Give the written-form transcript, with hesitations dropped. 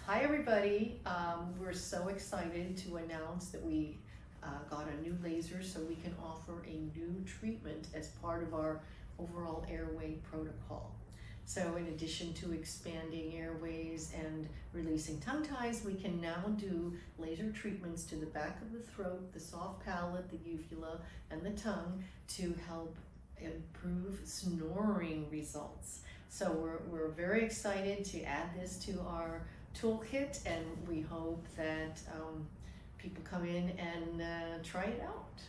Hi everybody, we're so excited to announce that we got a new laser so we can offer a new treatment as part of our overall airway protocol. So in addition to expanding airways and releasing tongue ties, we can now do laser treatments to the back of the throat, the soft palate, the uvula, and the tongue to help improve snoring results. So we're very excited to add this to our toolkit, and we hope that people come in and try it out.